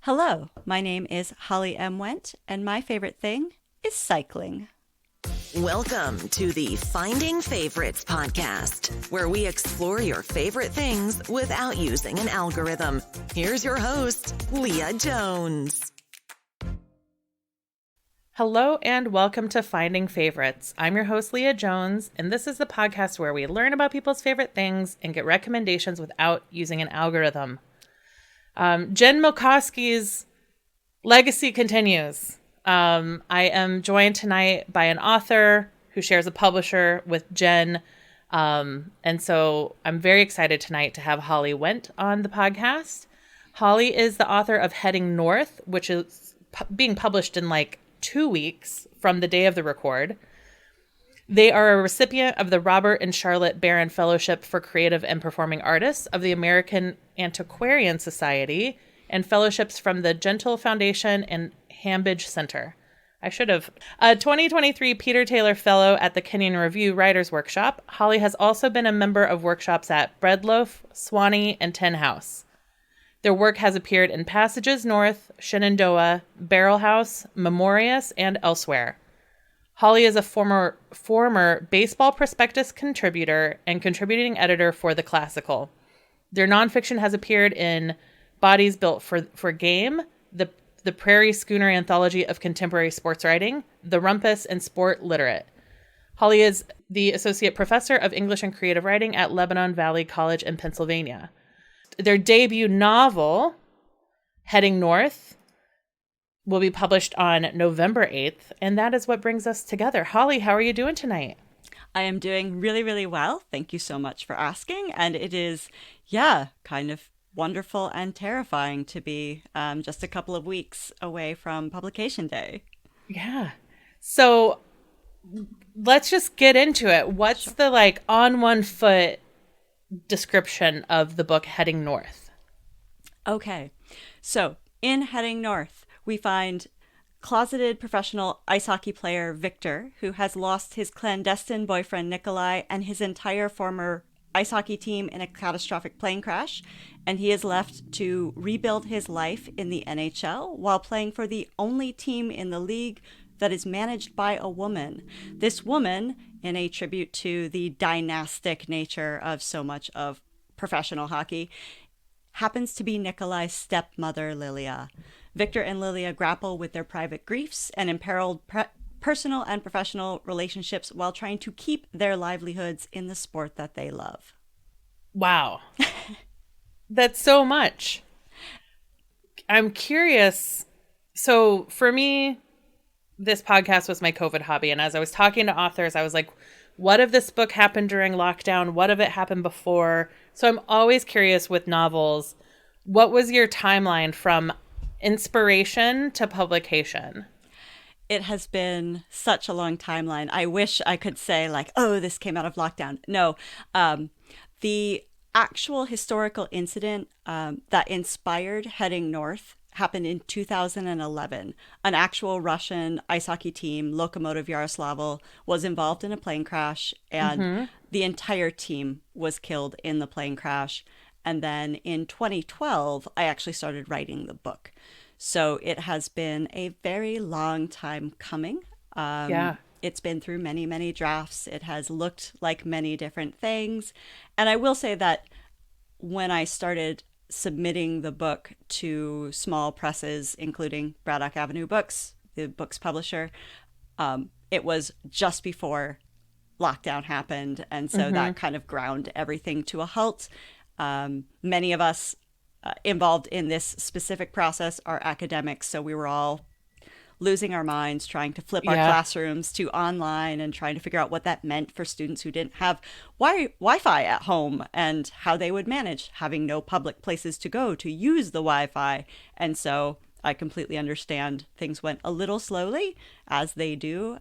Hello, my name is Holly Wendt, and my favorite thing is cycling. Welcome to the Finding Favorites podcast, where we explore your favorite things without using an algorithm. Here's your host, Leah Jones. Hello and welcome to Finding Favorites. I'm your host, Leah Jones, and this is the podcast where we learn about people's favorite things and get recommendations without using an algorithm. Jen Milkowski's legacy continues. I am joined tonight by an author who shares a publisher with Jen. And so I'm very excited tonight to have Holly Wendt on the podcast. Holly is the author of Heading North, which is being published in like 2 weeks from the day of the record. They are a recipient of the Robert and Charlotte Barron Fellowship for Creative and Performing Artists of the American Antiquarian Society and fellowships from the Gentle Foundation and Hambidge Center. I should have. A 2023 Peter Taylor Fellow at the Kenyon Review Writers Workshop, Holly has also been a member of workshops at Breadloaf, Swanee, and Tin House. Their work has appeared in Passages North, Shenandoah, Barrel House, Memorious, and elsewhere. Holly is a former baseball prospectus contributor and contributing editor for The Classical. Their nonfiction has appeared in Bodies Built for Game, the Prairie Schooner Anthology of Contemporary Sports Writing, The Rumpus, and Sport Literate. Holly is the Associate Professor of English and Creative Writing at Lebanon Valley College in Pennsylvania. Their debut novel, Heading North, will be published on November 8th, and that is what brings us together. Holly, how are you doing tonight? I am doing really, really well. Thank you so much for asking. And it is, kind of wonderful and terrifying to be just a couple of weeks away from publication day. Yeah. So let's just get into it. What's the on one foot description of the book Heading North? Okay. So in Heading North, we find closeted professional ice hockey player Victor, who has lost his clandestine boyfriend Nikolai and his entire former ice hockey team in a catastrophic plane crash, and he is left to rebuild his life in the NHL while playing for the only team in the league that is managed by a woman. This woman, in a tribute to the dynastic nature of so much of professional hockey, happens to be Nikolai's stepmother, Leah. Victor and Leah grapple with their private griefs and imperiled personal and professional relationships while trying to keep their livelihoods in the sport that they love. Wow. That's so much. I'm curious. So for me, this podcast was my COVID hobby. And as I was talking to authors, I was like, what if this book happened during lockdown? What if it happened before? So I'm always curious with novels. What was your timeline from inspiration to publication? It has been such a long timeline. I wish I could say this came out of lockdown. No, the actual historical incident that inspired Heading North happened in 2011. An actual Russian ice hockey team, Lokomotiv Yaroslavl, was involved in a plane crash, and the entire team was killed in the plane crash. And then in 2012, I actually started writing the book. So it has been a very long time coming. It's been through many, many drafts. It has looked like many different things. And I will say that when I started submitting the book to small presses, including Braddock Avenue Books, the book's publisher, it was just before lockdown happened. And so that kind of ground everything to a halt. Many of us involved in this specific process are academics, so we were all losing our minds trying to flip our classrooms to online and trying to figure out what that meant for students who didn't have Wi-Fi at home and how they would manage having no public places to go to use the Wi-Fi. And so I completely understand things went a little slowly, as they do.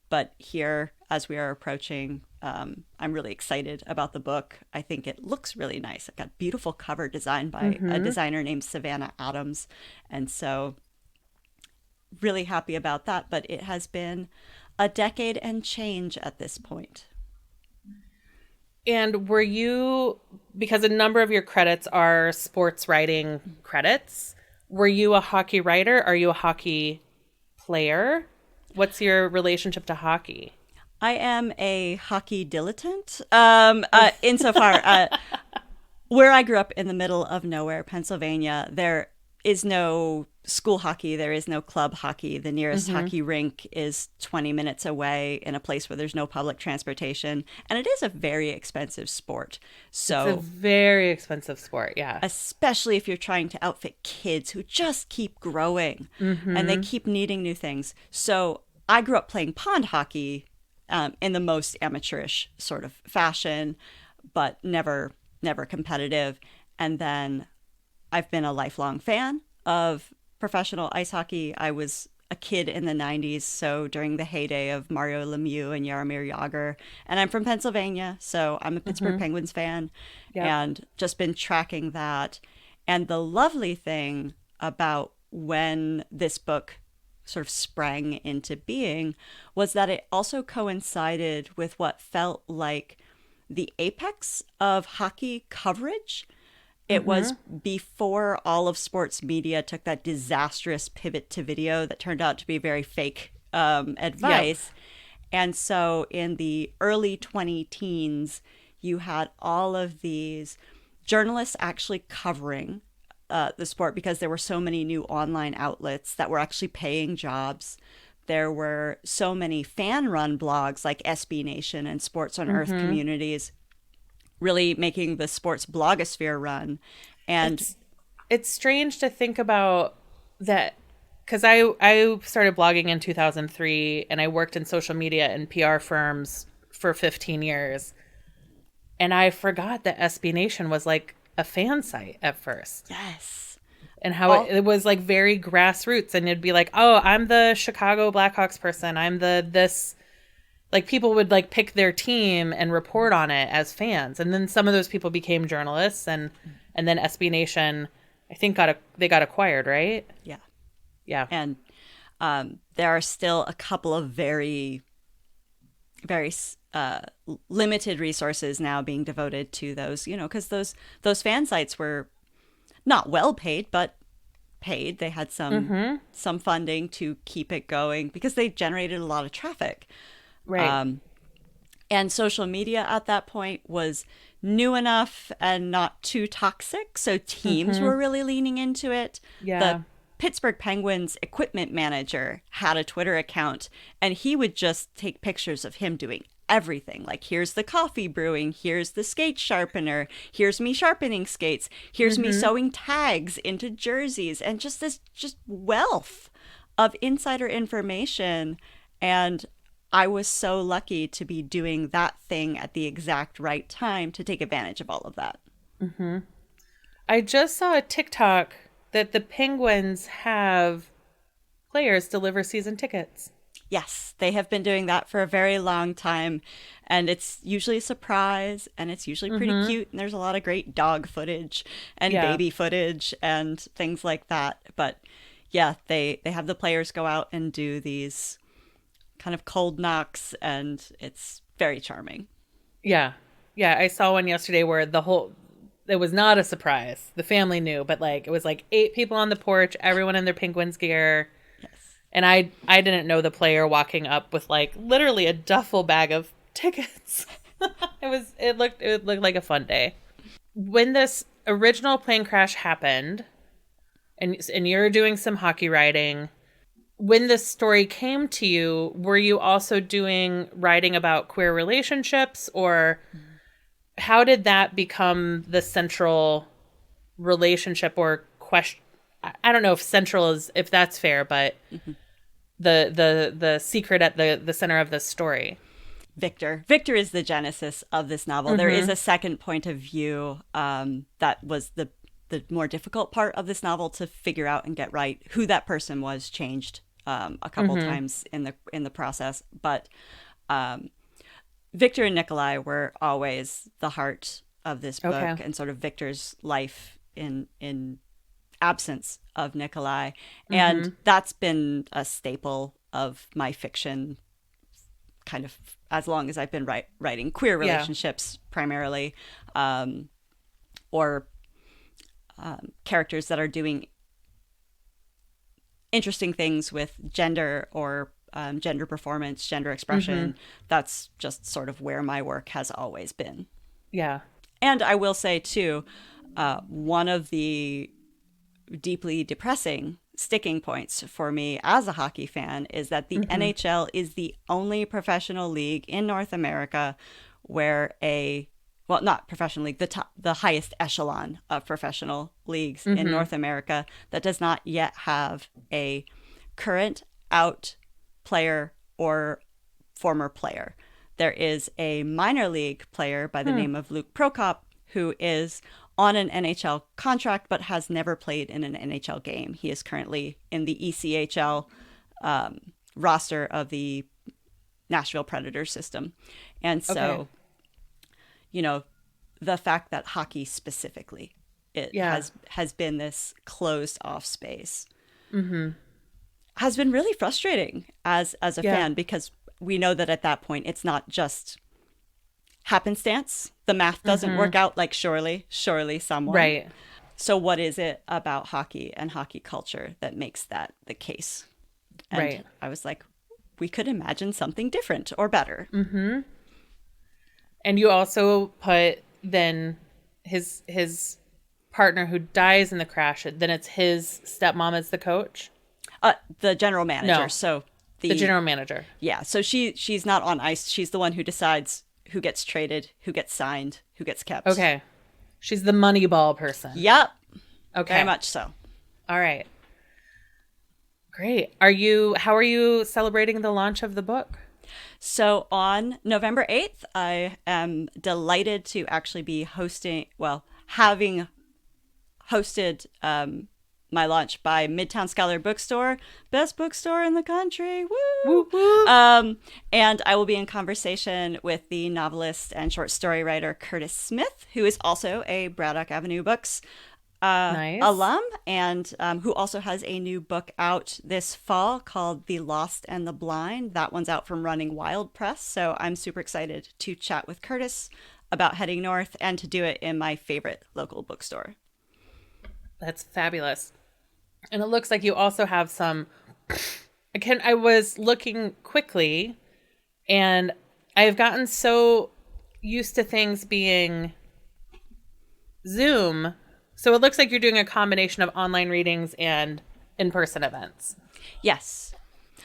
But here, as we are approaching, I'm really excited about the book. I think it looks really nice. I've got beautiful cover design by a designer named Savannah Adams. And so really happy about that. But it has been a decade and change at this point. And were you, because a number of your credits are sports writing credits, Were you a hockey writer? Are you a hockey player? What's your relationship to hockey? I am a hockey dilettante. Insofar, where I grew up in the middle of nowhere, Pennsylvania, there is no school hockey. There is no club hockey. The nearest hockey rink is 20 minutes away in a place where there's no public transportation. And it is a very expensive sport. So It's a very expensive sport, yeah. especially if you're trying to outfit kids who just keep growing and they keep needing new things. So I grew up playing pond hockey in the most amateurish sort of fashion, but never competitive. And then I've been a lifelong fan of professional ice hockey. I was a kid in the 90s, so during the heyday of Mario Lemieux and Jaromir Jagr. And I'm from Pennsylvania, so I'm a Pittsburgh Penguins fan and just been tracking that. And the lovely thing about when this book sort of sprang into being was that it also coincided with what felt like the apex of hockey coverage. It was before all of sports media took that disastrous pivot to video that turned out to be very fake advice. And so in the early 2010s, you had all of these journalists actually covering the sport because there were so many new online outlets that were actually paying jobs. There were so many fan-run blogs like SB Nation and Sports on Earth communities really making the sports blogosphere run. And it's strange to think about that, because I started blogging in 2003 and I worked in social media and PR firms for 15 years. And I forgot that SB Nation was like a fan site at first. yes. And how it was like very grassroots, and it'd be like, oh, I'm the Chicago Blackhawks person. I'm this. Like, people would like pick their team and report on it as fans, and then some of those people became journalists, and then SB Nation, I think they got acquired, right? Yeah. And there are still a couple of very, very limited resources now being devoted to those, because those fan sites were not well paid, but paid. They had some funding to keep it going because they generated a lot of traffic. Right. And social media at that point was new enough and not too toxic. So teams were really leaning into it. Yeah. The Pittsburgh Penguins equipment manager had a Twitter account, and he would just take pictures of him doing everything. Like, here's the coffee brewing, here's the skate sharpener, here's me sharpening skates, here's me sewing tags into jerseys, and just this wealth of insider information. And I was so lucky to be doing that thing at the exact right time to take advantage of all of that. I just saw a TikTok that the Penguins have players deliver season tickets. Yes, they have been doing that for a very long time, and it's usually a surprise, and it's usually pretty cute, and there's a lot of great dog footage and baby footage and things like that. But yeah, they have the players go out and do these kind of cold knocks, and it's very charming. Yeah, I saw one yesterday where it was not a surprise. The family knew, but like it was like 8 people on the porch, everyone in their Penguins gear. And I didn't know the player walking up with like literally a duffel bag of tickets. It looked like a fun day. When this original plane crash happened, and you're doing some hockey writing, when this story came to you, were you also doing writing about queer relationships, or how did that become the central relationship or question? I don't know if that's fair, but the secret at the center of this story. Victor is the genesis of this novel. There is a second point of view that was the more difficult part of this novel to figure out and get right. Who that person was changed a couple times in the process, but Victor and Nikolai were always the heart of this book, and sort of Victor's life in absence of Nikolai. And that's been a staple of my fiction kind of as long as I've been writing queer relationships primarily, or characters that are doing interesting things with gender or gender performance, gender expression. That's just sort of where my work has always been. Yeah. And I will say, too, one of the deeply depressing sticking points for me as a hockey fan is that the NHL is the only professional league in North America where well, not professional league, the highest echelon of professional leagues in North America that does not yet have a current out player or former player. There is a minor league player by the name of Luke Prokop who is on an NHL contract but has never played in an NHL game. He is currently in the ECHL roster of the Nashville Predators system. And so, you know, the fact that hockey specifically has been this closed off space has been really frustrating as a fan, because we know that at that point it's not just happenstance. The math doesn't work out, like surely someone. Right. So what is it about hockey and hockey culture that makes that the case? And I was like, we could imagine something different or better. And you also put then his partner who dies in the crash, then it's his stepmom as the coach? The general manager. No. So the general manager. Yeah. So she's not on ice. She's the one who decides who gets traded, who gets signed, who gets kept. Okay. She's the Moneyball person. Yep. Okay. Very much so. All right. Great. How are you celebrating the launch of the book? So on November 8th, I am delighted to actually be having hosted my launch by Midtown Scholar Bookstore, best bookstore in the country. Woo! Woo, woo. And I will be in conversation with the novelist and short story writer Curtis Smith, who is also a Braddock Avenue Books alum, and who also has a new book out this fall called The Lost and the Blind. That one's out from Running Wild Press. So I'm super excited to chat with Curtis about heading north and to do it in my favorite local bookstore. That's fabulous. And it looks like you also have some... I was looking quickly, and I've gotten so used to things being Zoom. So it looks like you're doing a combination of online readings and in-person events. Yes.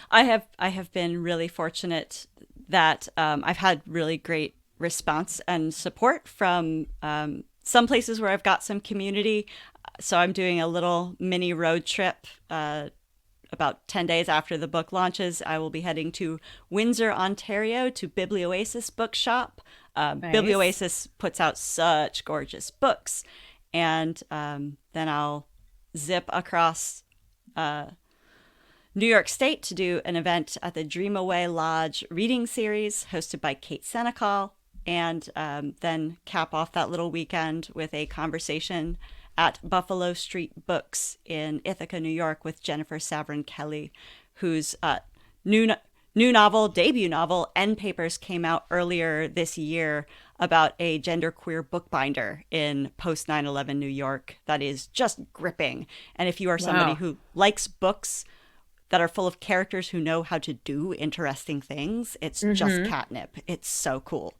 I have been really fortunate that I've had really great response and support from some places where I've got some community. So I'm doing a little mini road trip about 10 days after the book launches. I will be heading to Windsor, Ontario to Biblioasis Bookshop. Nice. Biblioasis puts out such gorgeous books. And then I'll zip across New York State to do an event at the Dream Away Lodge reading series hosted by Kate Senecal. And then cap off that little weekend with a conversation at Buffalo Street Books in Ithaca, New York, with Jennifer Saverin Kelly, whose new debut novel, End Papers, came out earlier this year about a genderqueer bookbinder in post 9/11 New York that is just gripping. And if you are somebody who likes books that are full of characters who know how to do interesting things, it's just catnip. It's so cool.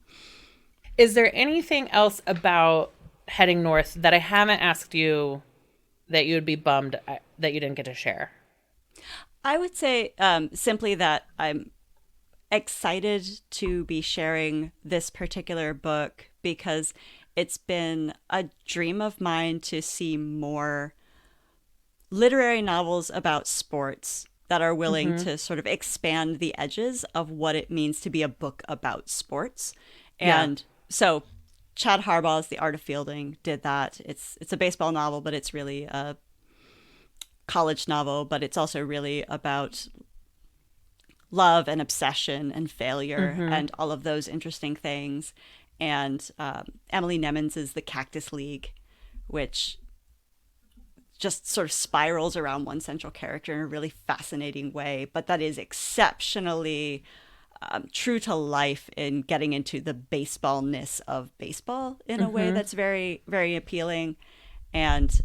Is there anything else about heading north that I haven't asked you that you would be bummed that you didn't get to share? I would say simply that I'm excited to be sharing this particular book because it's been a dream of mine to see more literary novels about sports that are willing to sort of expand the edges of what it means to be a book about sports. And so Chad Harbaugh's The Art of Fielding did that. It's a baseball novel, but it's really a college novel, but it's also really about love and obsession and failure and all of those interesting things. And Emily Nemmons's The Cactus League, which just sort of spirals around one central character in a really fascinating way, but that is exceptionally true to life in getting into the baseballness of baseball in a way that's very, very appealing. And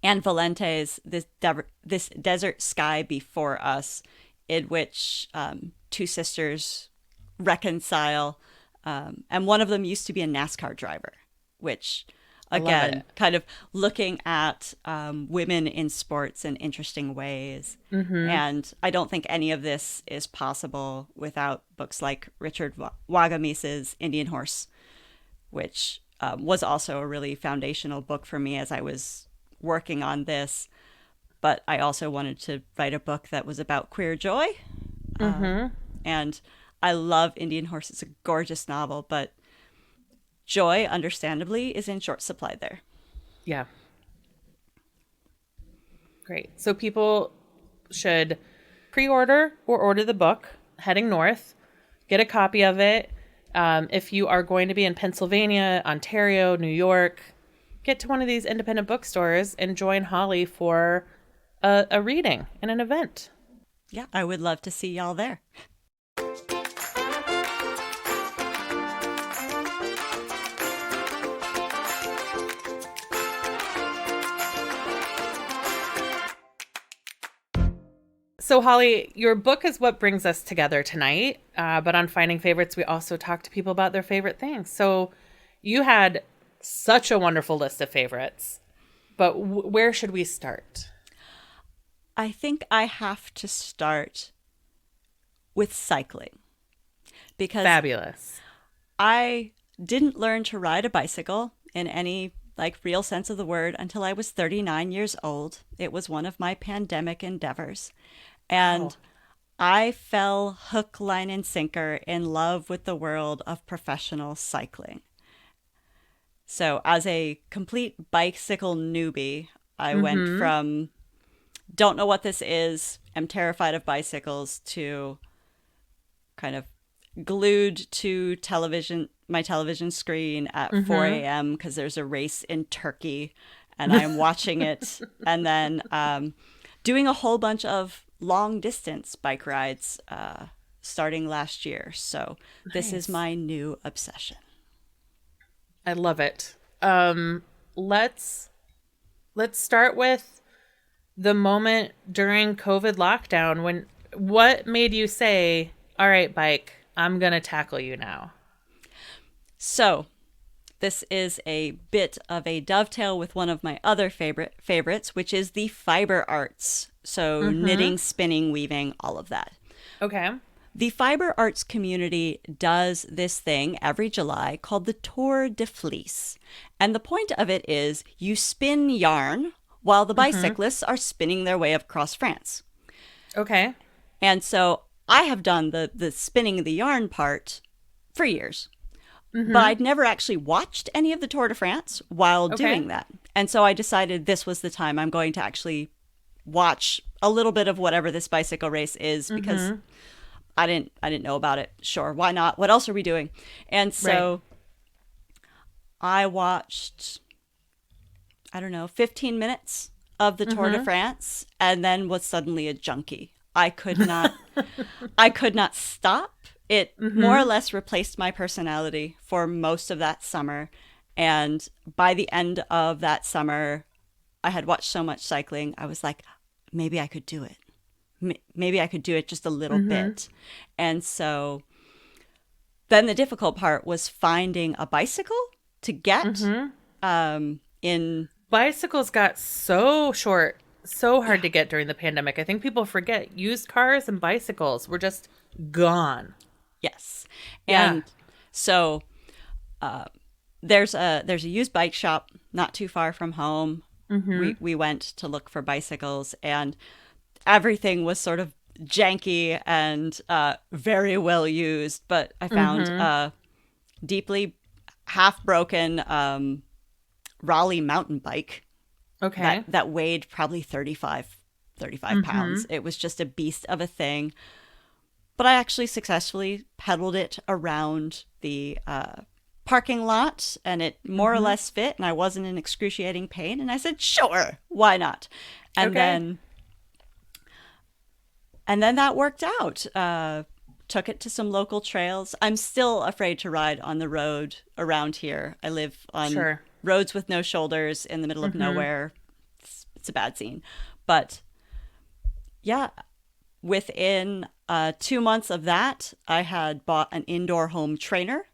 and Valente's this desert sky before us, in which two sisters reconcile, and one of them used to be a NASCAR driver, which again, kind of looking at women in sports in interesting ways. And I don't think any of this is possible without books like Richard Wagamis's Indian Horse, which was also a really foundational book for me as I was working on this. But I also wanted to write a book that was about queer joy. And I love Indian Horse. It's a gorgeous novel, but joy, understandably, is in short supply there. Yeah. Great. So people should pre-order or order the book, Heading North. Get a copy of it. If you are going to be in Pennsylvania, Ontario, New York, get to one of these independent bookstores and join Holly for a reading and an event. Yeah, I would love to see y'all there. So, Holly, your book is what brings us together tonight. But on Finding Favorites, we also talk to people about their favorite things. So you had such a wonderful list of favorites. But where should we start? I think I have to start with cycling. Because Fabulous. I didn't learn to ride a bicycle in any real sense of the word until I was 39 years old. It was one of my pandemic endeavors. And I fell hook, line, and sinker in love with the world of professional cycling. So as a complete bicycle newbie, I went from don't know what this is, am terrified of bicycles, to kind of glued to my television screen at 4 a.m. because there's a race in Turkey and I'm watching it. And then doing a whole bunch of long distance bike rides starting last year. So this is my new obsession. I love it. Let's start with the moment during COVID lockdown. What made you say, all right, bike, I'm going to tackle you now? So this is a bit of a dovetail with one of my other favorites, which is the fiber arts. So knitting, spinning, weaving, all of that. Okay. The fiber arts community does this thing every July called the Tour de Fleece. And the point of it is you spin yarn while the bicyclists are spinning their way across France. Okay. And so I have done the spinning the yarn part for years. But I'd never actually watched any of the Tour de France while doing that. And so I decided this was the time I'm going to actually watch a little bit of whatever this bicycle race is, because I didn't know about it. Sure, why not? What else are we doing? And so I watched, 15 minutes of the Tour de France, and then was suddenly a junkie. I could not stop. It more or less replaced my personality for most of that summer. And by the end of that summer, I had watched so much cycling. I was like, maybe I could do it. Maybe I could do it just a little bit. And so then the difficult part was finding a bicycle to get in. Bicycles got so short, so hard to get during the pandemic. I think people forget used cars and bicycles were just gone. Yes. And so there's a used bike shop not too far from home. We went to look for bicycles, and everything was sort of janky and very well used. But I found a deeply half broken Raleigh mountain bike. Okay. That weighed probably 35 pounds. It was just a beast of a thing. But I actually successfully pedaled it around the parking lot, and it more or less fit, and I wasn't in excruciating pain. And I said, sure, why not? And then that worked out. Took it to some local trails. I'm still afraid to ride on the road around here. I live on roads with no shoulders in the middle of nowhere. it's a bad scene. But yeah, within 2 months of that, I had bought an indoor home trainer.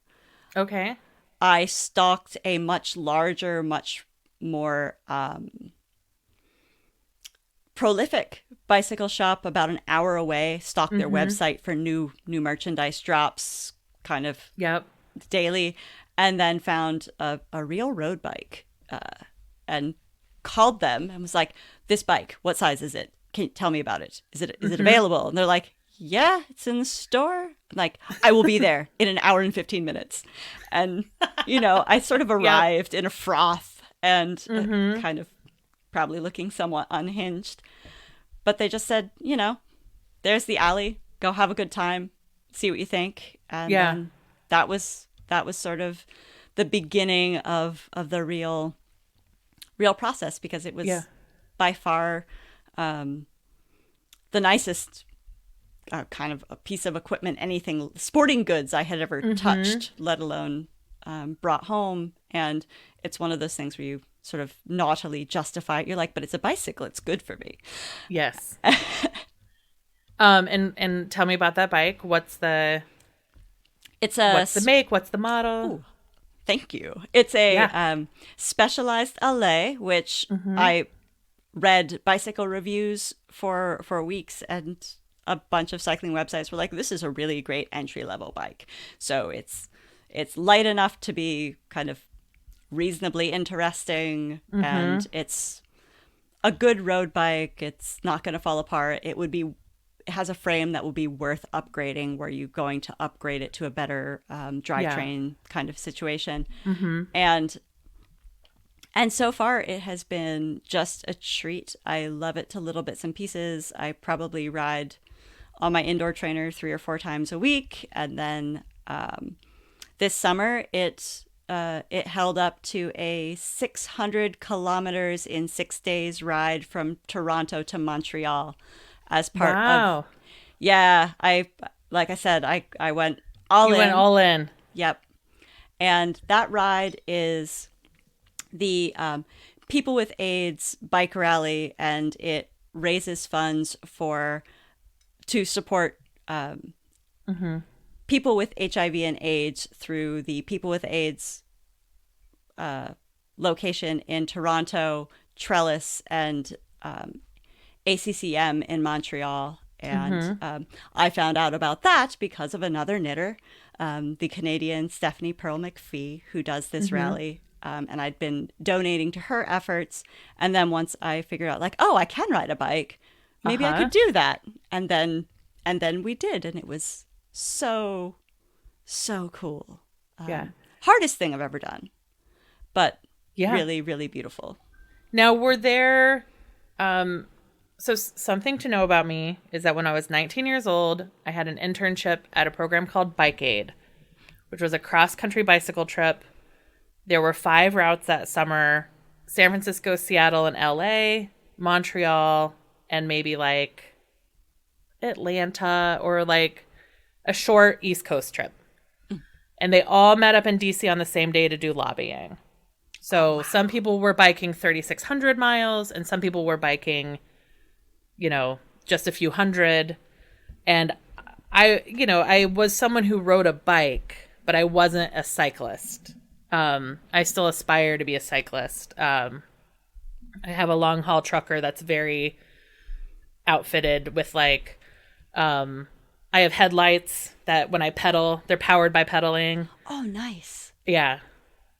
Okay. I stocked a much larger, much more prolific bicycle shop about an hour away. Stocked their website for new merchandise drops, kind of Yep. daily, and then found a real road bike and called them and was like, "This bike, what size is it? Can you tell me about it? Is it available?" And they're like, "Yeah, it's in the store." I'm like, "I will be there in an hour and 15 minutes." And, I sort of arrived in a froth and kind of probably looking somewhat unhinged. But they just said, there's the alley. Go have a good time. See what you think. And then that was sort of the beginning of the real process, because it was by far the nicest kind of a piece of equipment, anything sporting goods I had ever touched, let alone brought home. And it's one of those things where you sort of naughtily justify it. You're like, but it's a bicycle. It's good for me. Yes. And tell me about that bike. What's the make? What's the model? Ooh, thank you. It's a Specialized LA, which I read bicycle reviews for weeks, and a bunch of cycling websites were like, this is a really great entry level bike. So it's light enough to be kind of reasonably interesting, and it's a good road bike. It's not going to fall apart. It has a frame that will be worth upgrading, where you're going to upgrade it to a better drivetrain kind of situation. And so far it has been just a treat. I love it to little bits and pieces. I probably ride on my indoor trainer 3 or 4 times a week. And then this summer it held up to a 600 kilometers in 6 days ride from Toronto to Montreal as part of. Yeah, like I said, I went all in. You went all in. Yep. And that ride is the People with AIDS bike rally, and it raises funds to support people with HIV and AIDS through the People with AIDS location in Toronto, Trellis, and ACCM in Montreal. And I found out about that because of another knitter, the Canadian Stephanie Pearl McPhee, who does this rally. And I'd been donating to her efforts. And then once I figured out, like, oh, I can ride a bike, maybe I could do that. And then we did. And it was so cool. Hardest thing I've ever done, but really, really beautiful. Now, were there, so something to know about me is that when I was 19 years old, I had an internship at a program called Bike Aid, which was a cross-country bicycle trip. There were 5 routes that summer: San Francisco, Seattle, and LA, Montreal, and maybe like Atlanta, or like a short East Coast trip. And they all met up in DC on the same day to do lobbying. So some people were biking 3,600 miles, and some people were biking, just a few hundred. And I was someone who rode a bike, but I wasn't a cyclist. I still aspire to be a cyclist. I have a long haul trucker that's very outfitted with like, I have headlights that when I pedal, they're powered by pedaling. Oh, nice. Yeah.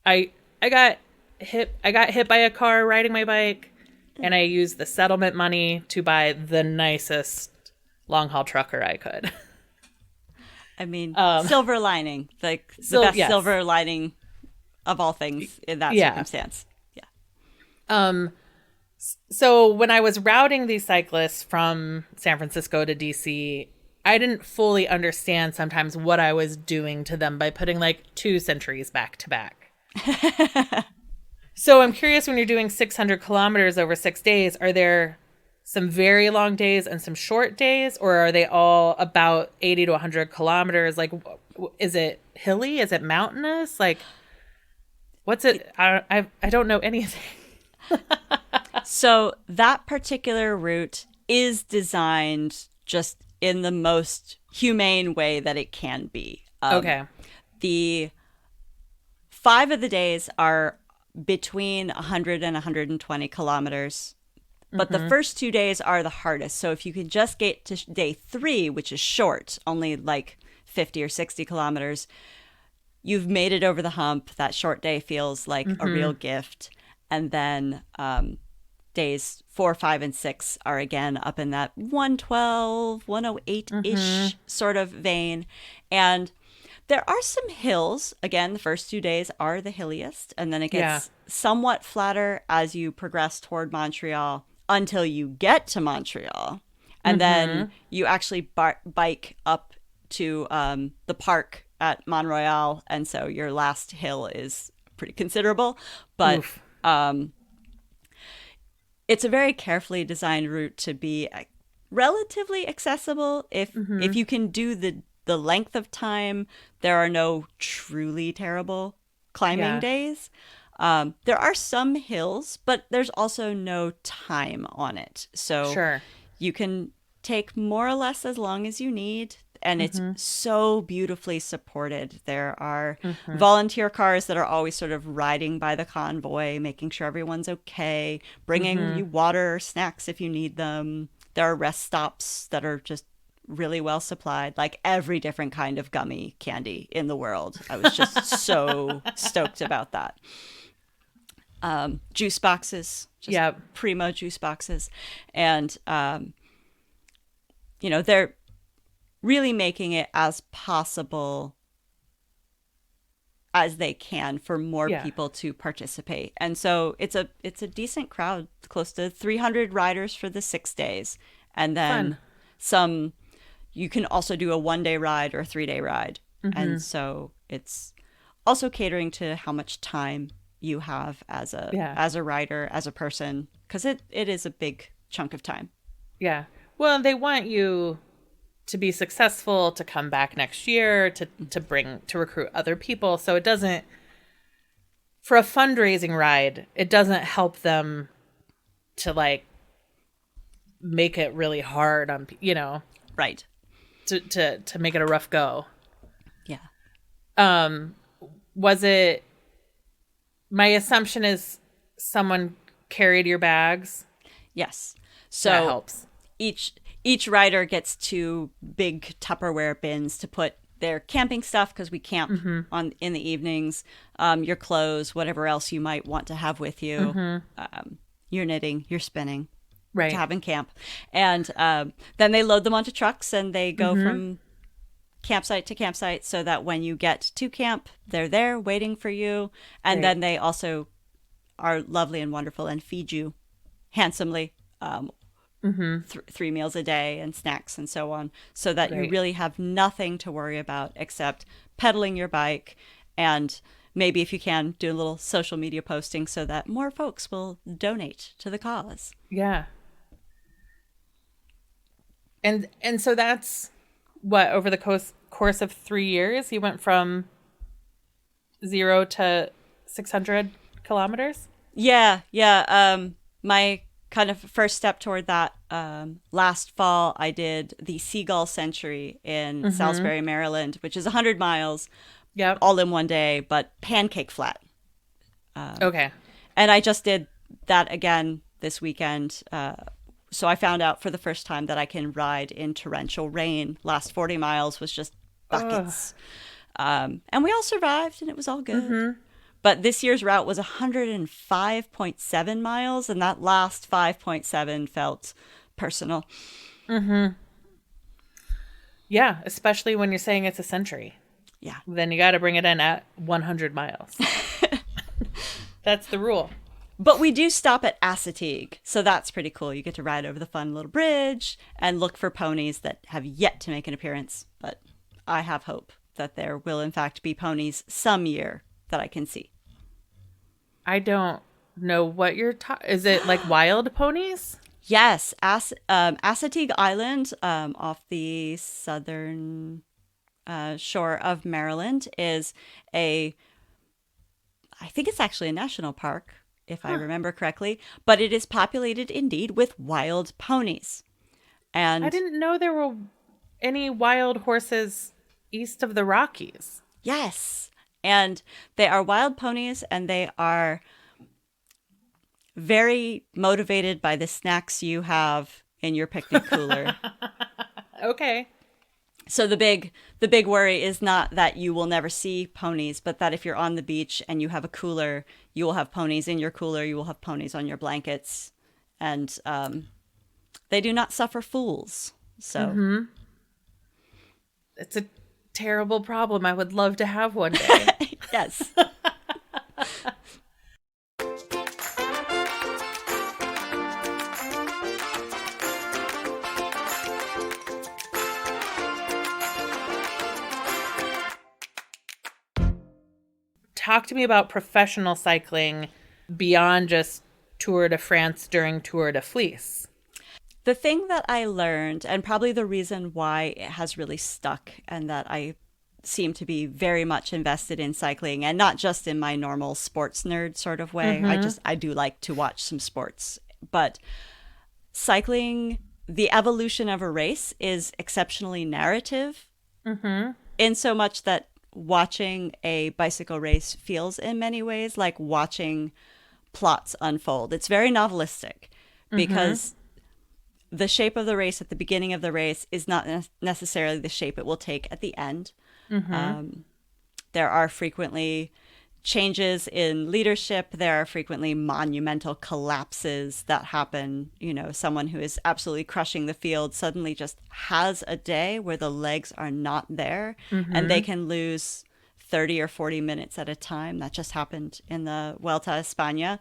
I got hit by a car riding my bike, and I used the settlement money to buy the nicest long haul trucker I could. I mean, silver lining, like the best silver lining of all things in that circumstance. Yeah. So when I was routing these cyclists from San Francisco to DC, I didn't fully understand sometimes what I was doing to them by putting like 2 centuries back to back. So I'm curious, when you're doing 600 kilometers over 6 days, are there some very long days and some short days, or are they all about 80 to 100 kilometers? Like, is it hilly? Is it mountainous? Like, what's it? I don't know anything. So that particular route is designed just in the most humane way that it can be. Okay. The 5 of the days are between 100 and 120 kilometers. But the first 2 days are the hardest. So if you can just get to day 3, which is short, only like 50 or 60 kilometers, you've made it over the hump. That short day feels like a real gift. And then days 4, 5, and 6 are again up in that 112, 108-ish sort of vein. And there are some hills. Again, the first 2 days are the hilliest. And then it gets somewhat flatter as you progress toward Montreal until you get to Montreal. And then you actually bike up to the park at Montreal. And so your last hill is pretty considerable. But it's a very carefully designed route to be relatively accessible. If you can do the length of time, there are no truly terrible climbing days. There are some hills, but there's also no time on it. So you can take more or less as long as you need. And it's so beautifully supported. There are volunteer cars that are always sort of riding by the convoy, making sure everyone's okay, bringing you water or snacks if you need them. There are rest stops that are just really well supplied, like every different kind of gummy candy in the world. I was just so stoked about that. Juice boxes, just primo juice boxes. And, they're really making it as possible as they can for more people to participate. And so it's a decent crowd, close to 300 riders for the 6 days. And then some, you can also do a 1-day ride or a 3-day ride. And so it's also catering to how much time you have as a rider, as a person, because it is a big chunk of time. Yeah. Well, they want you to be successful, to come back next year, to recruit other people. So it doesn't, for a fundraising ride, it doesn't help them to like make it really hard on, Right. To make it a rough go. Yeah. Was it, my assumption is someone carried your bags? Yes. So that helps. Each rider gets 2 big Tupperware bins to put their camping stuff, because we camp in the evenings, your clothes, whatever else you might want to have with you, your knitting, your spinning, to have in camp. And then they load them onto trucks and they go from campsite to campsite, so that when you get to camp, they're there waiting for you. And then they also are lovely and wonderful and feed you handsomely. 3 meals a day and snacks and so on, so that you really have nothing to worry about except pedaling your bike, and maybe if you can do a little social media posting so that more folks will donate to the cause. Yeah. And so that's what, over the course of 3 years, you went from 0 to 600 kilometers? Yeah. My kind of first step toward that, last fall, I did the Seagull Century in Salisbury, Maryland, which is 100 miles, all in one day, but pancake flat. Okay. And I just did that again this weekend. So I found out for the first time that I can ride in torrential rain. Last 40 miles was just buckets. And we all survived, and it was all good. But this year's route was 105.7 miles, and that last 5.7 felt personal. Yeah, especially when you're saying it's a century. Yeah. Then you got to bring it in at 100 miles. That's the rule. But we do stop at Assateague, so that's pretty cool. You get to ride over the fun little bridge and look for ponies that have yet to make an appearance. But I have hope that there will, in fact, be ponies some year that I can see. I don't know what you're is it like wild ponies? Yes. Assateague Island, off the southern shore of Maryland, is I think it's actually a national park. if I remember correctly. But it is populated indeed with wild ponies. And I didn't know there were any wild horses east of the Rockies. yes, and they are wild ponies, and they are very motivated by the snacks you have in your picnic cooler. Okay. So the big worry is not that you will never see ponies, but that if you're on the beach and you have a cooler, you will have ponies in your cooler, you will have ponies on your blankets, and they do not suffer fools. So It's a terrible problem. I would love to have one day. yes. Talk to me about professional cycling beyond just Tour de France during Tour de Fleece. The thing that I learned, and probably the reason why it has really stuck, and that I seem to be very much invested in cycling, and not just in my normal sports nerd sort of way. I do like to watch some sports, but cycling, the evolution of a race is exceptionally narrative, in so much that watching a bicycle race feels in many ways like watching plots unfold. It's very novelistic because the shape of the race at the beginning of the race is not necessarily the shape it will take at the end. There are frequently changes in leadership. There are frequently monumental collapses that happen. You know, someone who is absolutely crushing the field suddenly just has a day where the legs are not there and they can lose 30 or 40 minutes at a time. That just happened in the Vuelta a España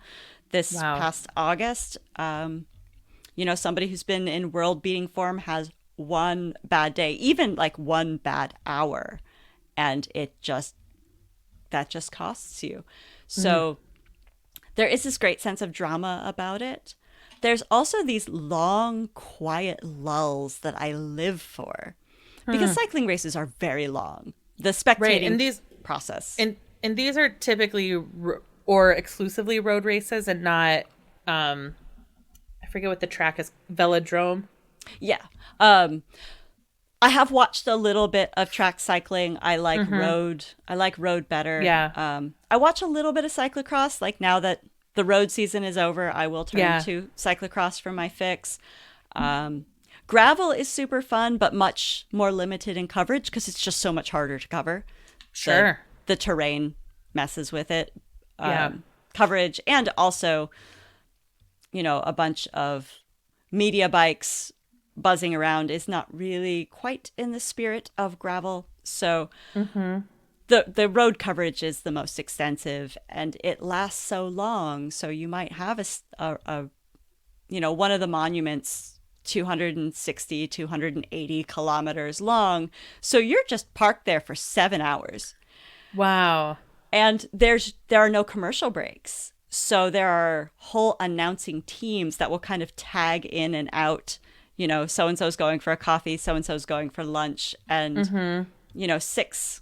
this past August. You know, somebody who's been in world beating form has one bad day, even like one bad hour, and that just costs you. So there is this great sense of drama about it. There's also these long, quiet lulls that I live for because cycling races are very long. The spectating process. And these are typically or exclusively road races and not, I forget what the track is, velodrome. Yeah. I have watched a little bit of track cycling. I like road. I like road better. Yeah. I watch a little bit of cyclocross. Like now that the road season is over, I will turn to cyclocross for my fix. Gravel is super fun, but much more limited in coverage because it's just so much harder to cover. Sure. The terrain messes with it. Coverage, and also, you know, a bunch of media bikes buzzing around is not really quite in the spirit of gravel. So the road coverage is the most extensive, and it lasts so long. So you might have a you know, one of the monuments 260, 280 kilometers long. So you're just parked there for 7 hours. Wow. And there are no commercial breaks. So there are whole announcing teams that will kind of tag in and out. You know, so-and-so's going for a coffee, so-and-so's going for lunch. And, you know, six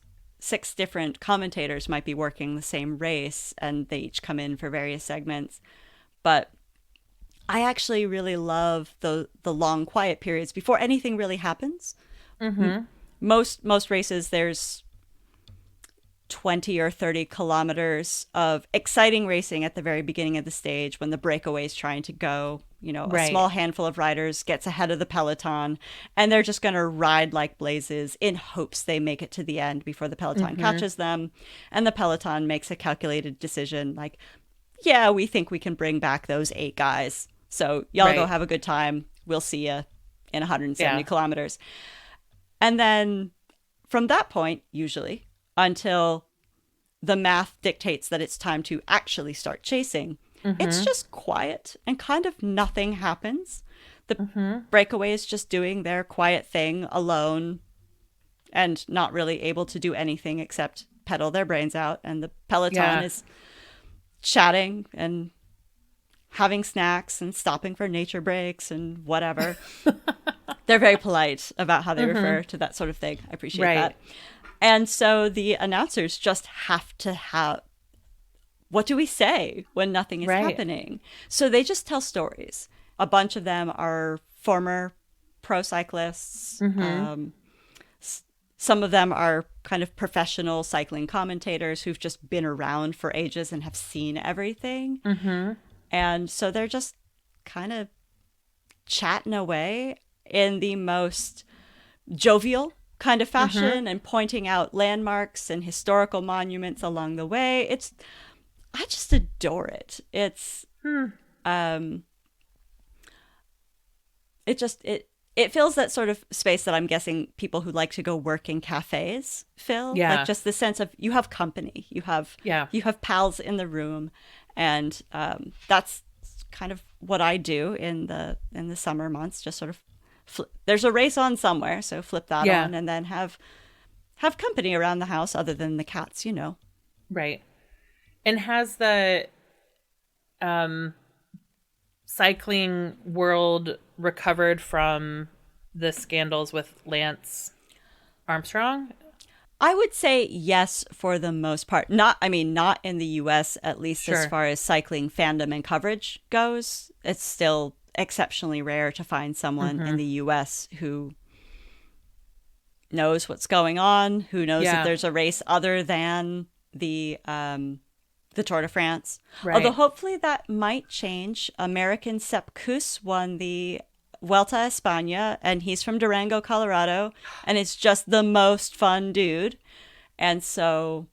different commentators might be working the same race, and they each come in for various segments. But I actually really love the long quiet periods before anything really happens. Most races, there's 20 or 30 kilometers of exciting racing at the very beginning of the stage when the breakaway is trying to go. You know, a small handful of riders gets ahead of the peloton, and they're just going to ride like blazes in hopes they make it to the end before the peloton catches them. And the peloton makes a calculated decision like, yeah, we think we can bring back those 8 guys. So y'all go have a good time. We'll see you in 170 kilometers. And then from that point, usually, until the math dictates that it's time to actually start chasing, it's just quiet and kind of nothing happens. The breakaway is just doing their quiet thing alone and not really able to do anything except pedal their brains out. And the peloton is chatting and having snacks and stopping for nature breaks and whatever. They're very polite about how they refer to that sort of thing. I appreciate that. And so the announcers just have to what do we say when nothing is happening? So they just tell stories. A bunch of them are former pro cyclists. Some of them are kind of professional cycling commentators who've just been around for ages and have seen everything. And so they're just kind of chatting away in the most jovial kind of fashion and pointing out landmarks and historical monuments along the way. I just adore it. It fills that sort of space that I'm guessing people who like to go work in cafes fill. Yeah. Like just the sense of you have company, you have pals in the room, and that's kind of what I do in the summer months. Just sort of there's a race on somewhere, so flip that on, and then have company around the house other than the cats, Right. And has the cycling world recovered from the scandals with Lance Armstrong? I would say yes for the most part. Not in the US, at least as far as cycling fandom and coverage goes. It's still exceptionally rare to find someone in the US who knows what's going on, who knows that there's a race other than the Tour de France. Right. Although hopefully that might change. American Sepp Kuss won the Vuelta a España, and he's from Durango, Colorado, and it's just the most fun dude. And so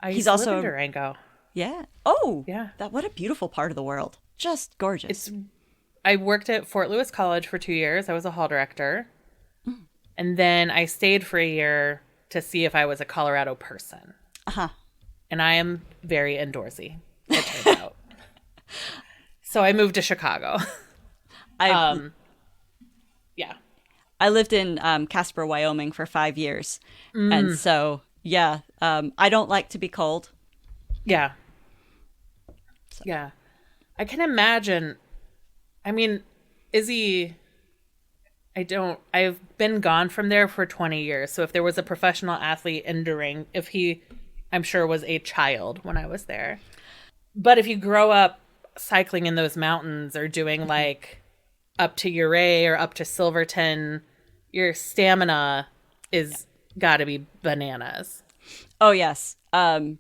he's also live in Durango. Yeah. Oh, yeah. What a beautiful part of the world. Just gorgeous. I worked at Fort Lewis College for 2 years. I was a hall director. And then I stayed for a year to see if I was a Colorado person. And I am very indoorsy, it turns out. So I moved to Chicago. I lived in Casper, Wyoming for 5 years. And so, I don't like to be cold. Yeah. Yeah. I can imagine. I mean, I've been gone from there for 20 years. So if there was a professional athlete in Durango, if he, I'm sure, was a child when I was there. But if you grow up cycling in those mountains or doing like up to Uray or up to Silverton, your stamina is got to be bananas. Oh, yes. And,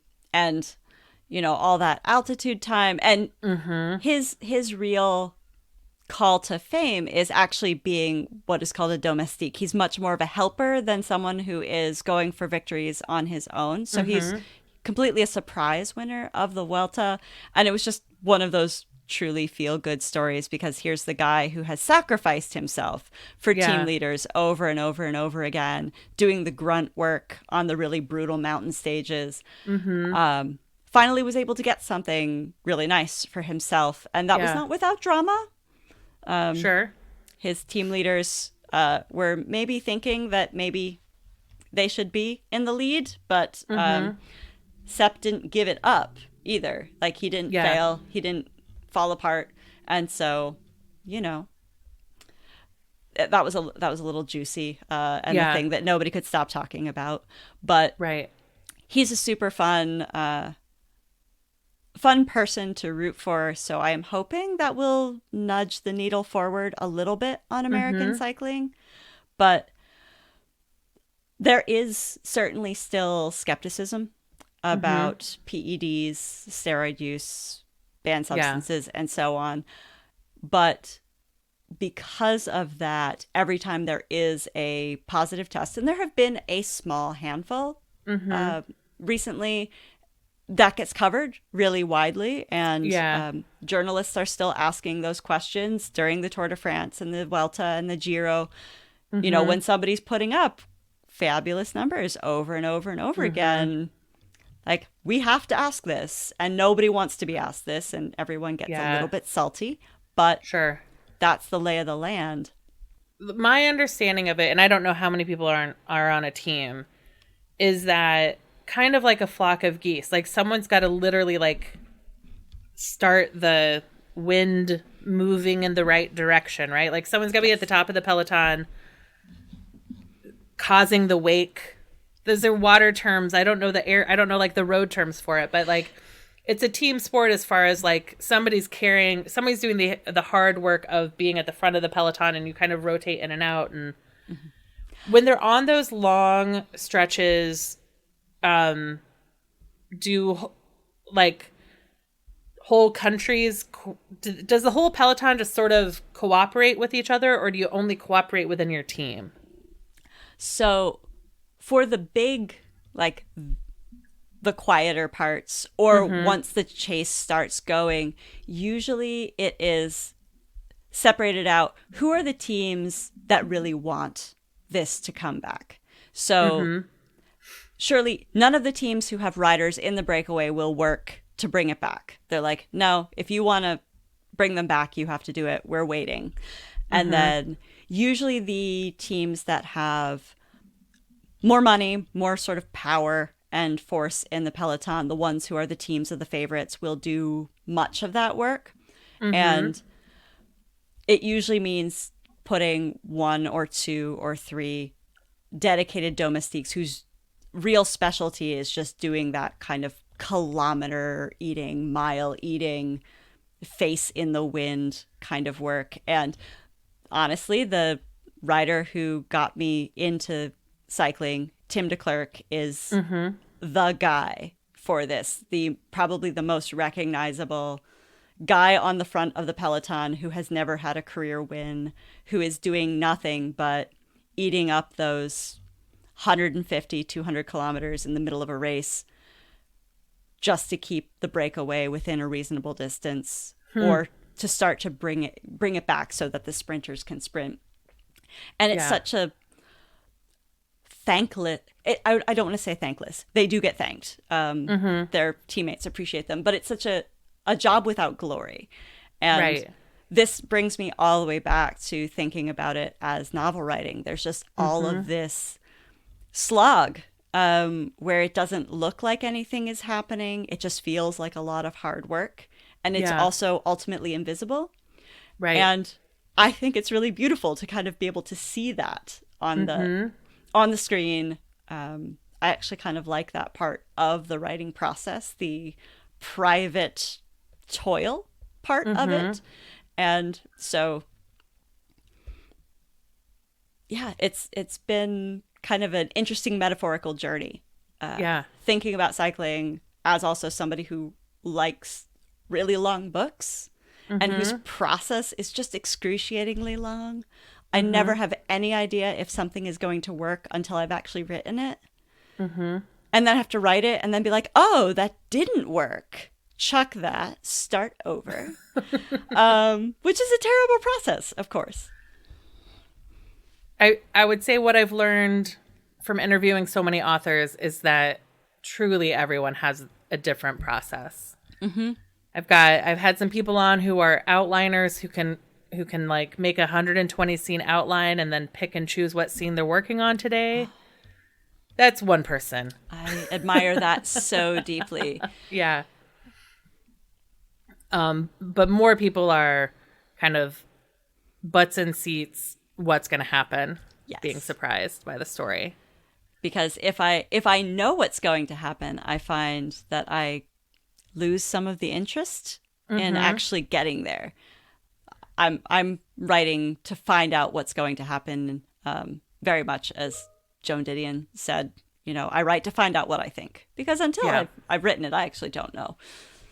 all that altitude time. And his real call to fame is actually being what is called a domestique. He's much more of a helper than someone who is going for victories on his own. So he's completely a surprise winner of the Vuelta. And it was just one of those truly feel-good stories because here's the guy who has sacrificed himself for team leaders over and over and over again, doing the grunt work on the really brutal mountain stages. Finally was able to get something really nice for himself. And that was not without drama. His team leaders were maybe thinking that maybe they should be in the lead, but Sepp didn't give it up either. Like he didn't fail, he didn't fall apart, and so that was a little juicy and the thing that nobody could stop talking about. But he's a super fun person to root for, so I am hoping that will nudge the needle forward a little bit on American cycling. But there is certainly still skepticism about PEDs, steroid use, banned substances, and so on. But because of that, every time there is a positive test, and there have been a small handful recently, that gets covered really widely, and journalists are still asking those questions during the Tour de France and the Vuelta and the Giro. When somebody's putting up fabulous numbers over and over and over again, like, we have to ask this, and nobody wants to be asked this, and everyone gets a little bit salty, but that's the lay of the land. My understanding of it, and I don't know how many people are on a team, is that kind of like a flock of geese. Like, someone's got to literally like start the wind moving in the right direction, right? Like, someone's got to be at the top of the peloton causing the wake. Those are water terms. I don't know the air. I don't know like the road terms for it, but like it's a team sport as far as like somebody's doing the hard work of being at the front of the peloton, and you kind of rotate in and out. And when they're on those long stretches, do like whole countries, does the whole peloton just sort of cooperate with each other, or do you only cooperate within your team? So for the big, like the quieter parts, or once the chase starts going, usually it is separated out. Who are the teams that really want this to come back? So surely none of the teams who have riders in the breakaway will work to bring it back. They're like, no, if you want to bring them back, you have to do it. We're waiting. And then usually the teams that have more money, more sort of power and force in the peloton, the ones who are the teams of the favorites, will do much of that work. And it usually means putting 1 or 2 or 3 dedicated domestiques whose real specialty is just doing that kind of kilometer eating, mile eating, face in the wind kind of work. And honestly, the rider who got me into cycling, Tim Declercq, is the guy for this. Probably the most recognizable guy on the front of the peloton, who has never had a career win, who is doing nothing but eating up those 150, 200 kilometers in the middle of a race just to keep the breakaway within a reasonable distance, or to start to bring it back so that the sprinters can sprint. And it's such a thankless, I don't want to say thankless. They do get thanked. Their teammates appreciate them, but it's such a job without glory. And this brings me all the way back to thinking about it as novel writing. There's just all of this slog where it doesn't look like anything is happening. It just feels like a lot of hard work. And it's also ultimately invisible. Right. And I think it's really beautiful to kind of be able to see that on the screen. I actually kind of like that part of the writing process, the private toil part of it. And so, yeah, it's been kind of an interesting metaphorical journey. Thinking about cycling as also somebody who likes really long books and whose process is just excruciatingly long. I never have any idea if something is going to work until I've actually written it. And then I have to write it and then be like, oh, that didn't work. Chuck that, start over. Which is a terrible process, of course. I would say what I've learned from interviewing so many authors is that truly everyone has a different process. I've had some people on who are outliners who can like make a 120 scene outline and then pick and choose what scene they're working on today. That's one person. I admire that so deeply. Yeah. But more people are kind of butts in seats, what's going to happen, being surprised by the story. Because if I know what's going to happen, I find that I lose some of the interest in actually getting there. I'm writing to find out what's going to happen, very much as Joan Didion said, I write to find out what I think. Because until I've written it, I actually don't know.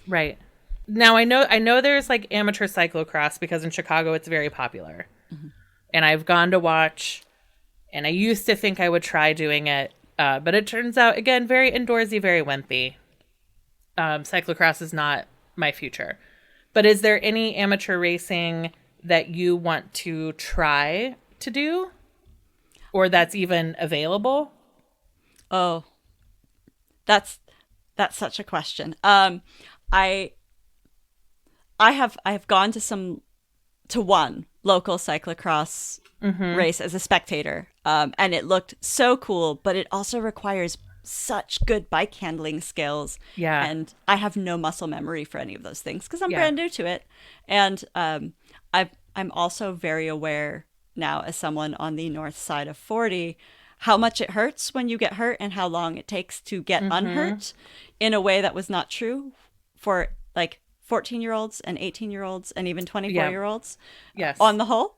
Right. Now, I know there's like amateur cyclocross because in Chicago it's very popular. And I've gone to watch, and I used to think I would try doing it, but it turns out, again, very indoorsy, very wenthy. Cyclocross is not my future. But is there any amateur racing that you want to try to do? Or that's even available? Oh, that's such a question. I have gone to one local cyclocross race as a spectator, and it looked so cool, but it also requires such good bike handling skills. Yeah. And I have no muscle memory for any of those things because I'm brand new to it. And I'm also very aware now, as someone on the north side of 40, how much it hurts when you get hurt and how long it takes to get unhurt in a way that was not true for like 14-year-olds and 18-year-olds and even 24-year-olds Yes. on the whole.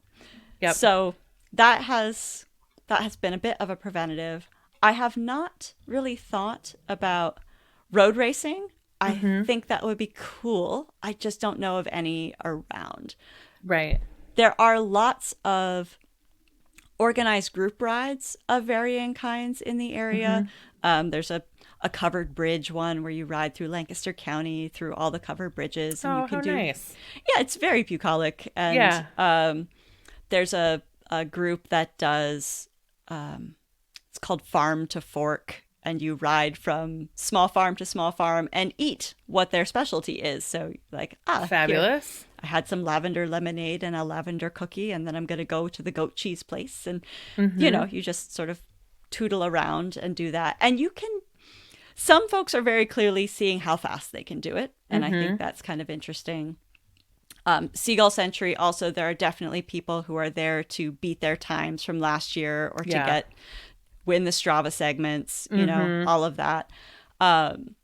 Yep. So that has been a bit of a preventative. I have not really thought about road racing. I think that would be cool. I just don't know of any around. Right. There are lots of organized group rides of varying kinds in the area. There's a covered bridge one where you ride through Lancaster County through all the covered bridges. And you can how nice. Yeah, it's very bucolic. And there's a group that does, it's called Farm to Fork. And you ride from small farm to small farm and eat what their specialty is. So like, Fabulous. Here, I had some lavender lemonade and a lavender cookie, and then I'm going to go to the goat cheese place. And, you just sort of tootle around and do that. And some folks are very clearly seeing how fast they can do it. And I think that's kind of interesting. Seagull Century, also, there are definitely people who are there to beat their times from last year or to win the Strava segments, all of that. And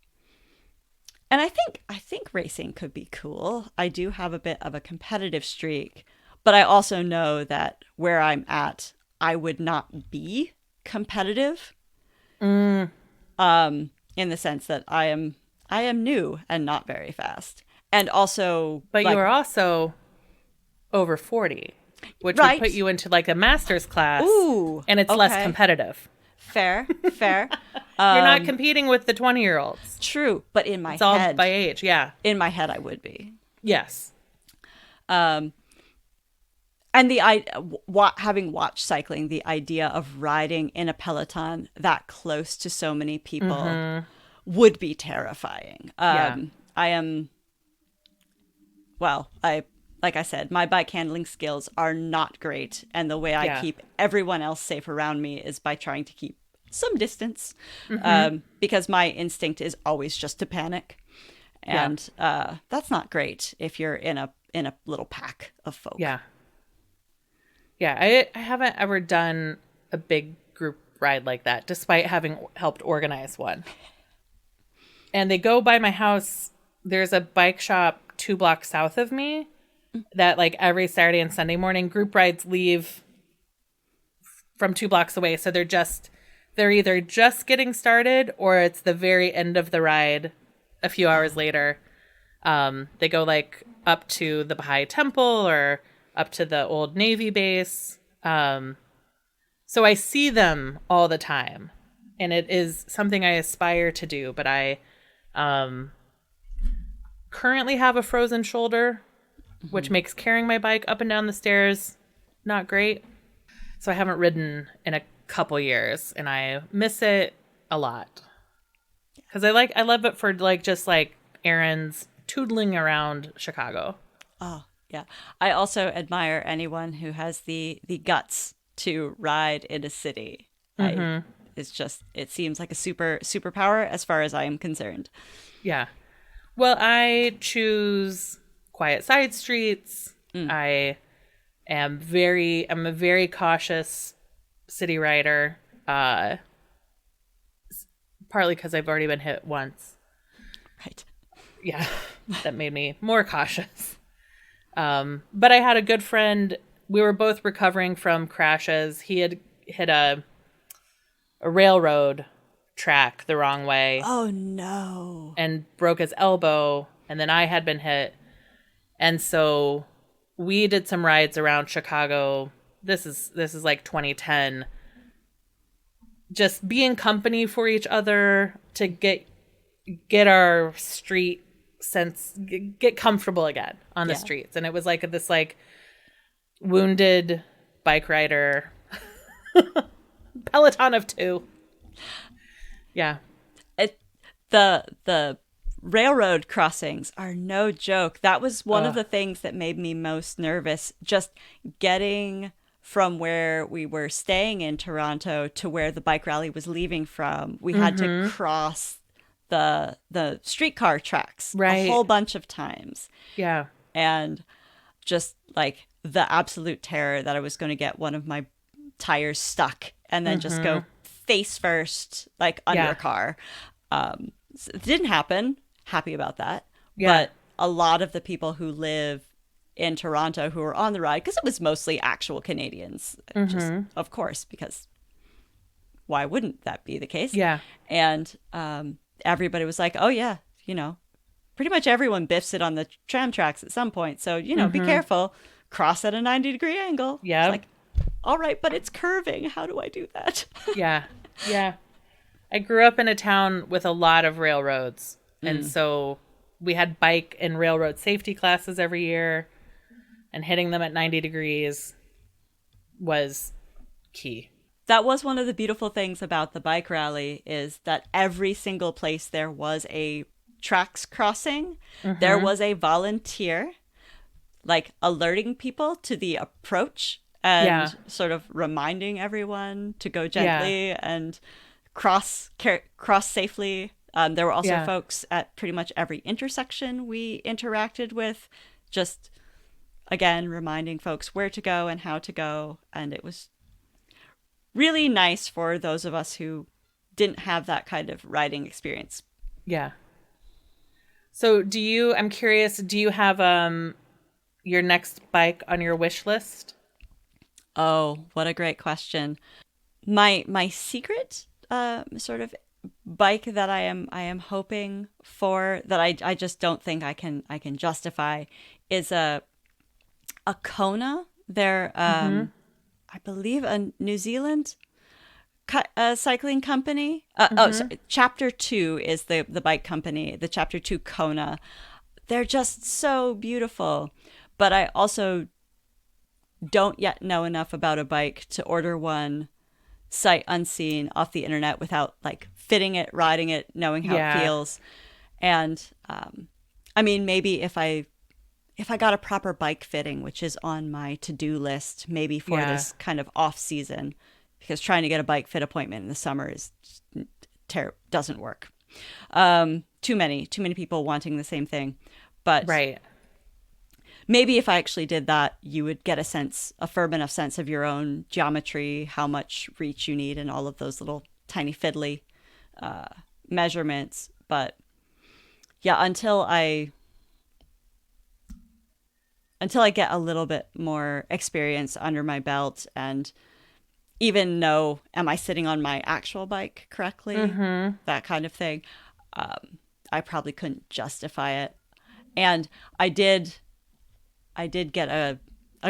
I think racing could be cool. I do have a bit of a competitive streak, but I also know that where I'm at, I would not be competitive. In the sense that I am new and not very fast. And also, but you are also over 40. Which would put you into like a master's class. Ooh, and it's less competitive. Fair. You're not competing with the 20-year-olds. True, but in my head. It's all by age, yeah. In my head, I would be. Yes. And having watched cycling, the idea of riding in a peloton that close to so many people would be terrifying. Like I said, my bike handling skills are not great. And the way I keep everyone else safe around me is by trying to keep some distance, because my instinct is always just to panic. And that's not great if you're in a little pack of folk. Yeah. Yeah, I haven't ever done a big group ride like that, despite having helped organize one. And they go by my house. There's a bike shop 2 blocks south of me that like every Saturday and Sunday morning group rides leave from 2 blocks away. So they're either just getting started or it's the very end of the ride a few hours later. They go like up to the Baha'i Temple or up to the old Navy base. So I see them all the time, and it is something I aspire to do, but I currently have a frozen shoulder, which makes carrying my bike up and down the stairs not great. So I haven't ridden in a couple years, and I miss it a lot. Because I love it for like just like errands, tootling around Chicago. Oh, yeah. I also admire anyone who has the guts to ride in a city. It seems like a superpower as far as I am concerned. Yeah. Well, I choose quiet side streets. I'm a very cautious city rider. Partly because I've already been hit once. Right. Yeah. That made me more cautious. But I had a good friend. We were both recovering from crashes. He had hit a railroad track the wrong way. Oh, no. And broke his elbow. And then I had been hit. And so we did some rides around Chicago. This is like 2010. Just being company for each other to get our street sense, get comfortable again on the streets. And it was like this like wounded bike rider peloton of 2. Yeah. The railroad crossings are no joke. That was one of the things that made me most nervous, just getting from where we were staying in Toronto to where the bike rally was leaving from. We had to cross the streetcar tracks a whole bunch of times. Yeah. And just like the absolute terror that I was going to get one of my tires stuck and then just go face first, like under a car. It didn't happen. Happy about that. Yeah. But a lot of the people who live in Toronto who were on the ride, because it was mostly actual Canadians, just of course, because why wouldn't that be the case? Yeah. And everybody was like, oh, yeah, pretty much everyone biffs it on the tram tracks at some point. So, be careful. Cross at a 90-degree angle. Yeah. It's like, all right, but it's curving. How do I do that? Yeah. Yeah. I grew up in a town with a lot of railroads. And so we had bike and railroad safety classes every year. And hitting them at 90 degrees was key. That was one of the beautiful things about the bike rally, is that every single place there was a tracks crossing, there was a volunteer, like alerting people to the approach and sort of reminding everyone to go gently and cross safely. There were also folks at pretty much every intersection we interacted with, just again reminding folks where to go and how to go. And it was really nice for those of us who didn't have that kind of riding experience. Yeah. So I'm curious, do you have your next bike on your wish list? Oh, what a great question. My secret sort of bike that I am hoping for, that I just don't think I can justify, is a Kona. They're I believe a New Zealand cycling company. Sorry, Chapter 2 is the bike company, the Chapter 2 Kona. They're just so beautiful. But I also don't yet know enough about a bike to order one sight unseen off the internet without like fitting it, riding it, knowing how it feels. And I mean, maybe if I got a proper bike fitting, which is on my to-do list, maybe for this kind of off season, because trying to get a bike fit appointment in the summer is doesn't work. Too many people wanting the same thing. But maybe if I actually did that, you would get a firm enough sense of your own geometry, how much reach you need, and all of those little tiny fiddly measurements. But yeah, until I get a little bit more experience under my belt and even know, am I sitting on my actual bike correctly? That kind of thing. I probably couldn't justify it. And I did get a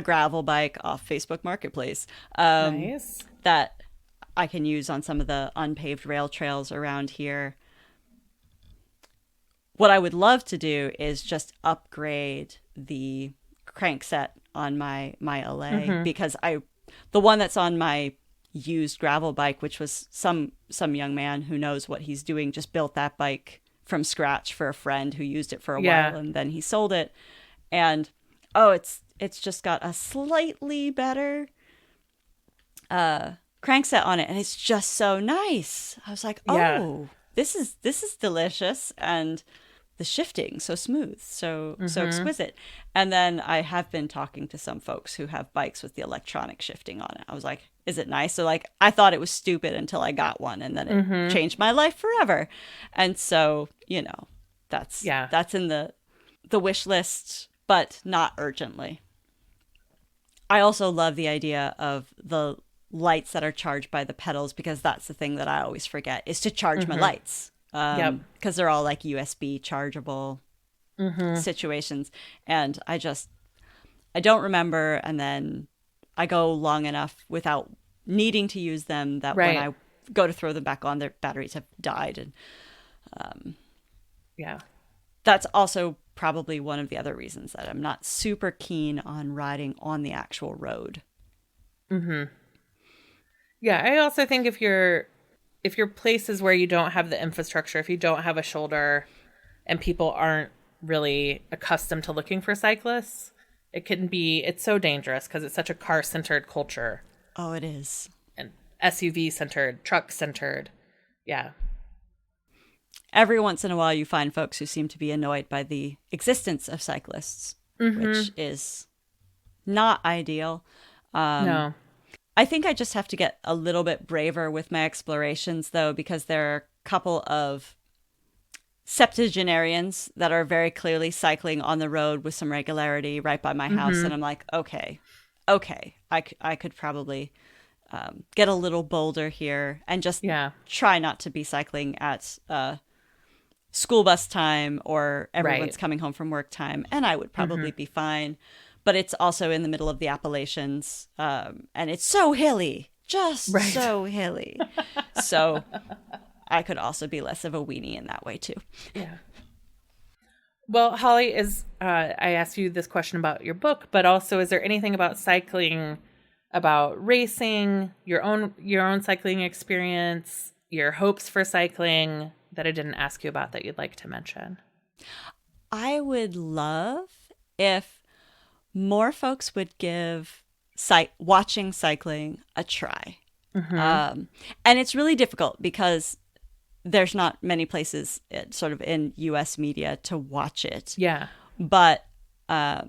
gravel bike off Facebook Marketplace Nice. that I can use on some of the unpaved rail trails around here. What I would love to do is just upgrade the crankset on my LA, because the one that's on my used gravel bike, which was some young man who knows what he's doing, just built that bike from scratch for a friend who used it for a while, and then he sold it. And it's just got a slightly better crankset on it, and it's just so nice. I was like, this is delicious, and the shifting so smooth, so exquisite. And then I have been talking to some folks who have bikes with the electronic shifting on it. I was like, is it nice? So like, I thought it was stupid until I got one, and then it changed my life forever. And so, that's in the wish list, but not urgently. I also love the idea of the lights that are charged by the pedals, because that's the thing that I always forget, is to charge my lights. Because they're all like USB chargeable situations. And I don't remember. And then I go long enough without needing to use them that when I go to throw them back on, their batteries have died. And that's also probably one of the other reasons that I'm not super keen on riding on the actual road. Yeah, I also think if you're places where you don't have the infrastructure, if you don't have a shoulder and people aren't really accustomed to looking for cyclists, it's so dangerous because it's such a car-centered culture. Oh, it is. And SUV-centered, truck-centered. Yeah. Every once in a while you find folks who seem to be annoyed by the existence of cyclists, which is not ideal. No. I think I just have to get a little bit braver with my explorations, though, because there are a couple of septuagenarians that are very clearly cycling on the road with some regularity right by my house. And I'm like, okay, I could probably get a little bolder here and just try not to be cycling at school bus time or everyone's coming home from work time. And I would probably be fine. But it's also in the middle of the Appalachians. And it's so hilly, just so hilly. So I could also be less of a weenie in that way too. Yeah. Well, Holly, I asked you this question about your book, but also, is there anything about cycling, about racing, your own cycling experience, your hopes for cycling that I didn't ask you about that you'd like to mention? I would love if more folks would give watching cycling a try. And it's really difficult because there's not many places sort of in U.S. media to watch it. Yeah. But, at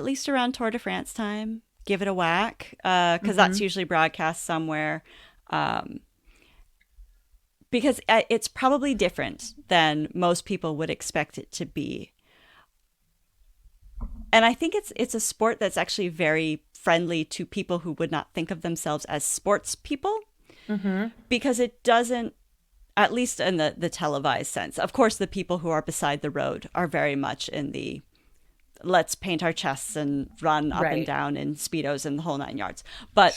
least around Tour de France time, give it a whack because that's usually broadcast somewhere. Because it's probably different than most people would expect it to be. And I think it's a sport that's actually very friendly to people who would not think of themselves as sports people. Because it doesn't, at least in the televised sense. Of course, the people who are beside the road are very much in the let's paint our chests and run up and down in Speedos and the whole 9 yards. But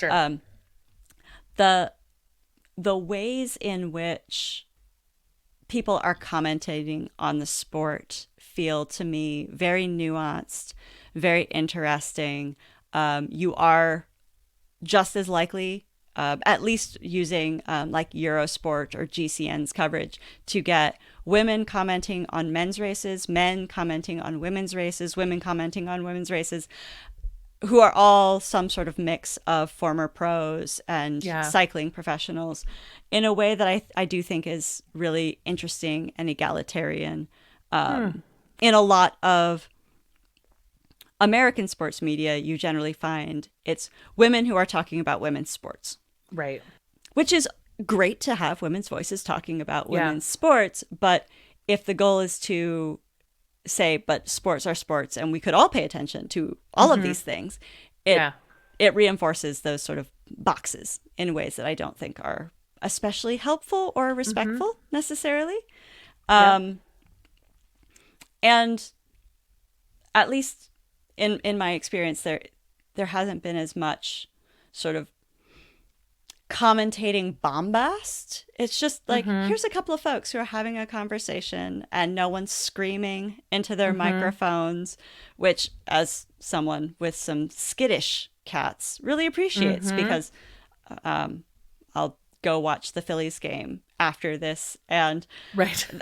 the ways in which people are commentating on the sport feel to me very nuanced, very interesting. You are just as likely, at least using like Eurosport or GCN's coverage, to get women commenting on men's races, men commenting on women's races, women commenting on women's races, who are all some sort of mix of former pros and cycling professionals, in a way that I do think is really interesting and egalitarian. In a lot of American sports media, you generally find it's women who are talking about women's sports. Right. Which is great to have women's voices talking about women's sports. But if the goal is to say, but sports are sports and we could all pay attention to all of these things, it reinforces those sort of boxes in ways that I don't think are especially helpful or respectful necessarily. And at least in my experience, there hasn't been as much sort of commentating bombast. It's just like, here's a couple of folks who are having a conversation and no one's screaming into their microphones, which, as someone with some skittish cats, really appreciates because I'll go watch the Phillies game after this, and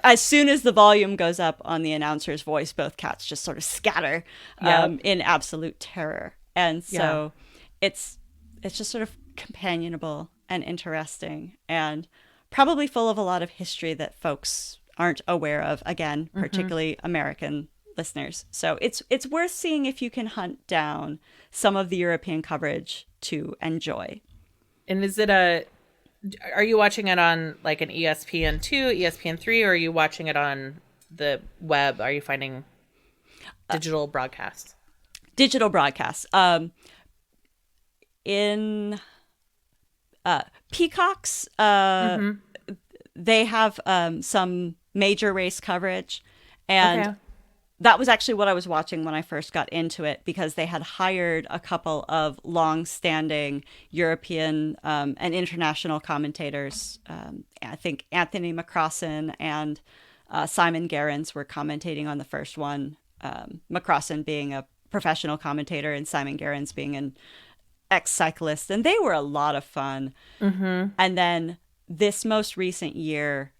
as soon as the volume goes up on the announcer's voice, both cats just sort of scatter in absolute terror. And so it's just sort of companionable and interesting, and probably full of a lot of history that folks aren't aware of, again, particularly American listeners. So it's worth seeing if you can hunt down some of the European coverage to enjoy. And are you watching it on like an ESPN2, ESPN3, or are you watching it on the web? Are you finding digital broadcasts? Digital broadcasts. In Peacocks, they have some major race coverage, and that was actually what I was watching when I first got into it, because they had hired a couple of long-standing European and international commentators. I think Anthony McCrossan and Simon Gerrans were commentating on the first one, McCrossan being a professional commentator and Simon Gerrans being an ex-cyclist, and they were a lot of fun. And then this most recent year,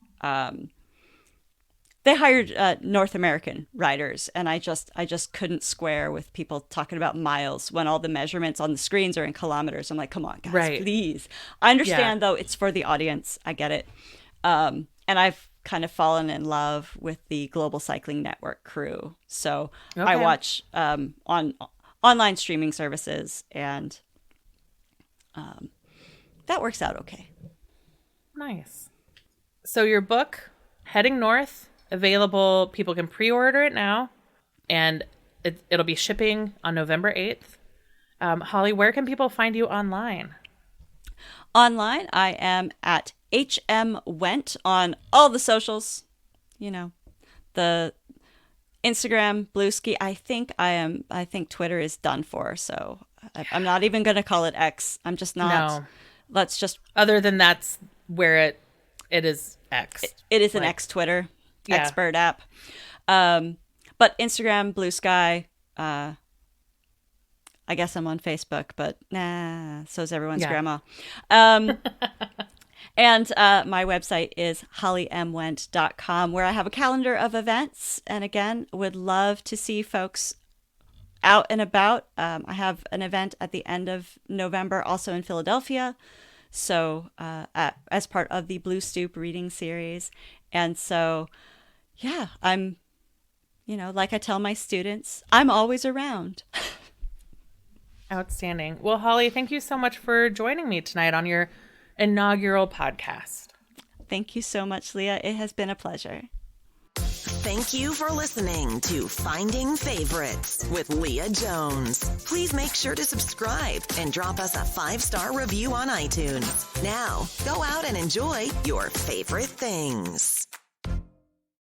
they hired North American riders, and I just couldn't square with people talking about miles when all the measurements on the screens are in kilometers. I'm like, come on, guys, please. I understand, though, it's for the audience. I get it. And I've kind of fallen in love with the Global Cycling Network crew. So I watch on online streaming services, and that works out okay. Nice. So your book heading north, available. People can pre-order it now, and it'll be shipping on November 8th. Holly, where can people find you online? Online, I am at HM Wendt on all the socials. You know, the Instagram, Bluesky. I think Twitter is done for, so I'm not even going to call it X. I'm just not. No. Let's just. Other than that's where it is X. It is an X Twitter, Yeah. expert app. But Instagram, Blue Sky. I guess I'm on Facebook, but nah, so's everyone's grandma. And my website is hollymwendt.com, where I have a calendar of events. And again, would love to see folks out and about. I have an event at the end of November, also in Philadelphia. So as part of the Blue Stoop reading series. And so, yeah, I'm, like I tell my students, I'm always around. Outstanding. Well, Holly, thank you so much for joining me tonight on your inaugural podcast. Thank you so much, Leah. It has been a pleasure. Thank you for listening to Finding Favorites with Leah Jones. Please make sure to subscribe and drop us a 5-star review on iTunes. Now, go out and enjoy your favorite things.